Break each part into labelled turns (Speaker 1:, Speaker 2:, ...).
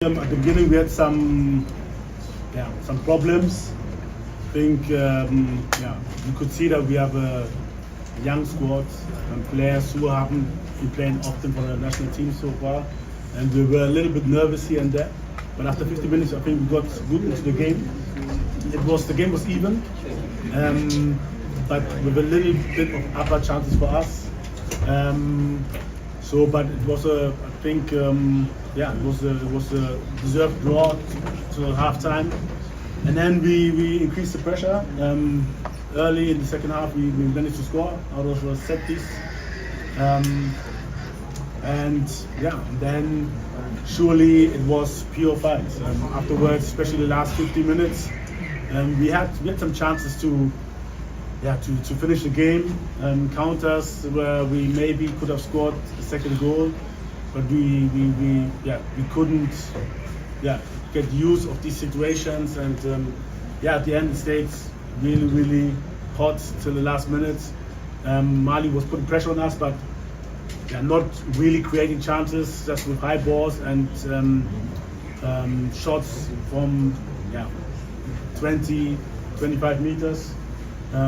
Speaker 1: At the beginning we had some problems. I think you could see that we have a young squad and players who haven't been playing often for the national team so far, and we were a little bit nervous here and there. But after 50 minutes, I think we got good into the game. The game was even, but with a little bit of upper chances for us. But it was it was a deserved draw to half time, and then we increased the pressure. Early in the second half, we managed to score out of a set piece, and then surely it was pure fight. Afterwards, especially the last 50 minutes, we had some chances to finish the game, counters where we maybe could have scored a second goal, but we couldn't get use of these situations, and at the end it stayed really hot till the last minute. Mali was putting pressure on us, but not really creating chances, just with high balls and shots from 20-25 meters. I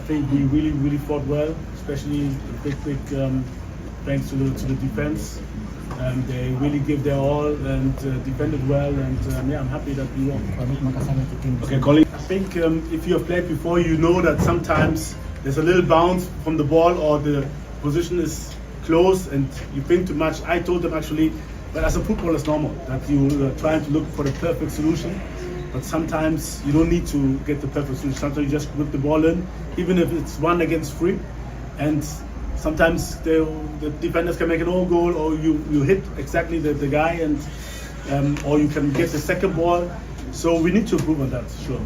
Speaker 1: think we really fought well, especially big thanks to the defense. They really gave their all and defended well, and I'm happy that we won. Okay, colleague. I think if you have played before, you know that sometimes there's a little bounce from the ball, or the position is close and you think too much. I told them actually, but as a footballer it's normal that you are trying to look for the perfect solution. But sometimes you don't need to get the perfect solution. Sometimes you just whip the ball in, even if it's 1 against 3. And sometimes the defenders can make an own goal, or you hit exactly the guy, and or you can get the second ball. So we need to improve on that, sure.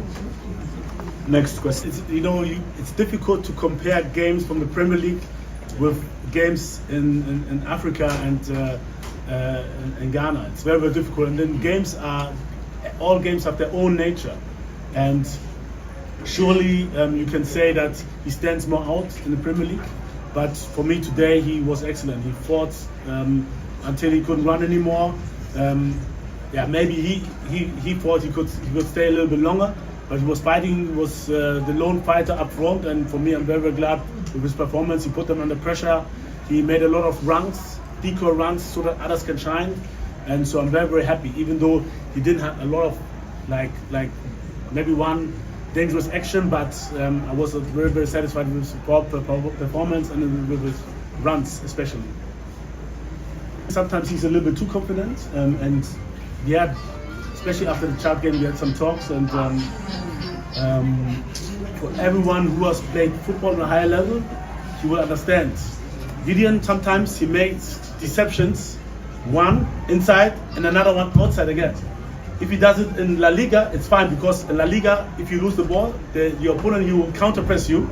Speaker 1: Next question. It's difficult to compare games from the Premier League with games in Africa and in Ghana. It's very difficult, and then all games have their own nature, and surely you can say that he stands more out in the Premier League. But for me today, he was excellent. He fought until he couldn't run anymore. Maybe he thought he could stay a little bit longer, but he was fighting. He was the lone fighter up front, and for me, I'm very glad with his performance. He put them under pressure. He made a lot of runs, decoy runs, so that others can shine. And so I'm very happy, even though he didn't have a lot of like maybe one dangerous action, but I was very satisfied with his performance and with his runs especially. Sometimes he's a little bit too confident, and especially after the Chad game we had some talks, and for everyone who has played football on a higher level, he will understand. Gideon, sometimes he makes deceptions, one inside and another one outside again. If he does it in La Liga, it's fine, because in La Liga, if you lose the ball, your opponent, you will counter press you,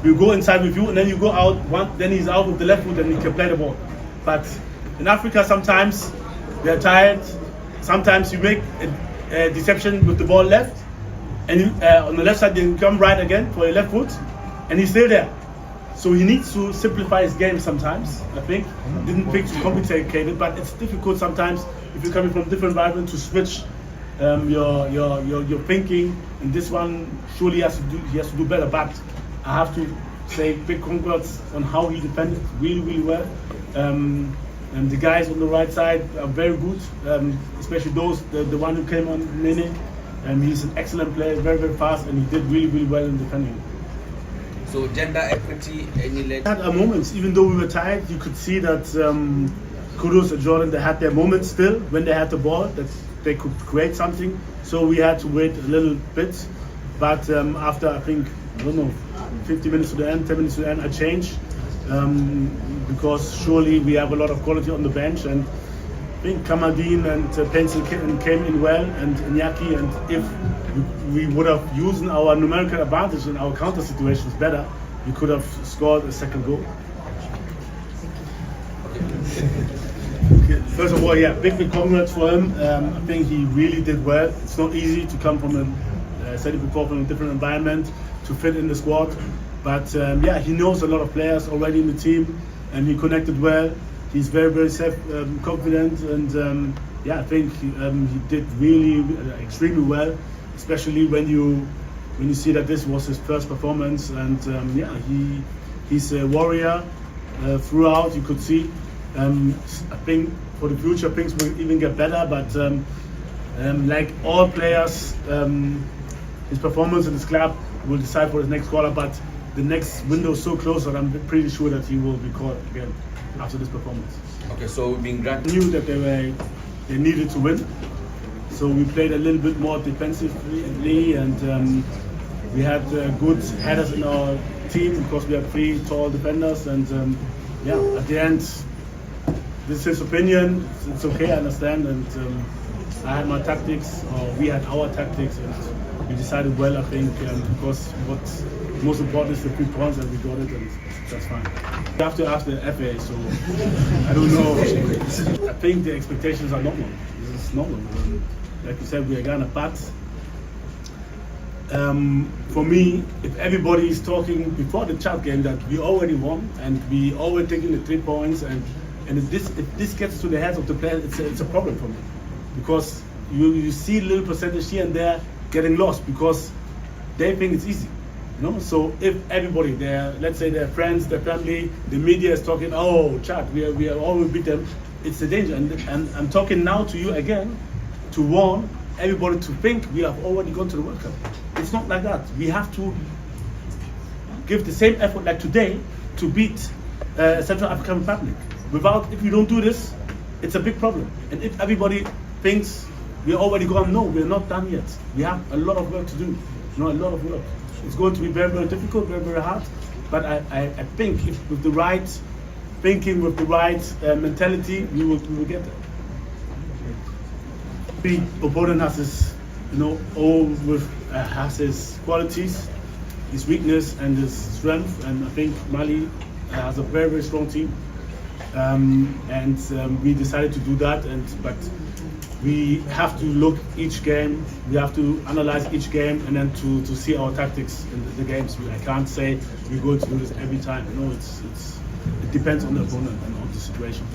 Speaker 1: you go inside with you, and then you go out, then he's out with the left foot and he can play the ball. But in Africa, sometimes they're tired, sometimes you make a deception with the ball left, and on the left side, then come right again for your left foot, and he's still there. So he needs to simplify his game sometimes, I think. Didn't think too complicated, but it's difficult sometimes if you're coming from a different environment to switch your thinking. And this one surely he has to do better. But I have to say big congrats on how he defended really well. And the guys on the right side are very good, especially the one who came on Nene. He's an excellent player, very fast, and he did really well in defending.
Speaker 2: So gender equity,
Speaker 1: At moments, even though we were tired, you could see that Kudus and Jordan, they had their moments still when they had the ball, that they could create something. So we had to wait a little bit. But after, I think, 50 minutes to the end, 10 minutes to the end, I changed. Because surely we have a lot of quality on the bench. And I think Kamadin and Pencil came in well, and Iñaki, and if we would have used our numerical advantage in our counter situations better, we could have scored a second goal. Okay. First of all, big congrats for him. I think he really did well. It's not easy to come from said it before, from a different environment to fit in the squad. But he knows a lot of players already in the team, and he connected well. he's very self confident, and yeah, I think he did really extremely well, especially when you see that this was his first performance, and yeah, he's a warrior throughout. You could see. I think for the future things will even get better, but like all players, his performance in this club will decide for his next caller. But the next window is so close that I'm pretty sure that he will be called again after this performance.
Speaker 2: Okay, so being granted.
Speaker 1: I knew that they needed to win, so we played a little bit more defensively, and we had good headers in our team because we have 3 tall defenders, and yeah, at the end, this is his opinion. It's okay, I understand, and I had my tactics, or we had our tactics, and we decided well, I think, because what's most important is the 3 points, and we got it, and that's fine. You have to ask the FA, so I don't know. I think the expectations are normal. This is normal. Like you said, we are gonna but for me, if everybody is talking before the Chad game that we already won and we already taking the 3 points, and if this gets to the heads of the players, it's a problem for me, because you see a little percentage here and there getting lost because they think it's easy. So if everybody, let's say their friends, their family, the media is talking, oh, Chad, we are always beat them, it's a danger. And I'm talking now to you again to warn everybody to think we have already gone to the World Cup. It's not like that. We have to give the same effort like today to beat Central African Republic. If we don't do this, it's a big problem. And if everybody thinks we're already gone, no, we're not done yet. We have a lot of work to do. A lot of work. It's going to be very difficult, very hard. But I think if with the right thinking, with the right mentality, we will get there. The opponent has his, has his qualities, his weakness, and his strength. And I think Mali has a very strong team. And we decided to do that. But we have to look each game. We have to analyze each game, and then to see our tactics in the games. I can't say we're going to do this every time. It depends on the opponent and on the situation.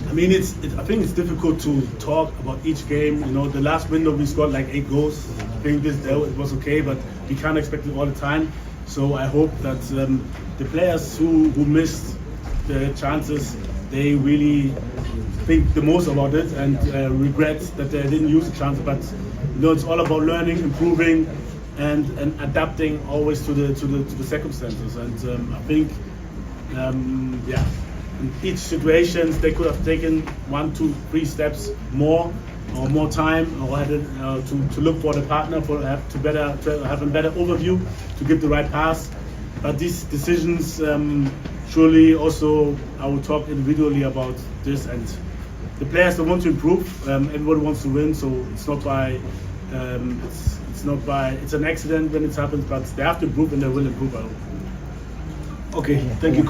Speaker 1: I mean, I think it's difficult to talk about each game. The last window we scored like 8 goals. I think it was okay, but we can't expect it all the time. So I hope that the players who missed the chances, they really think the most about it and regret that they didn't use the chance. But it's all about learning, improving, and adapting always to the circumstances. And I think, yeah, in each situation they could have taken 1, 2, 3 steps more, or more time, or had to look for the partner to have a better overview to give the right pass. But these decisions, surely also I will talk individually about this, and the players don't want to improve. Everybody wants to win, so it's an accident when it happens, but they have to improve, and they will improve, I hope. Okay, thank you.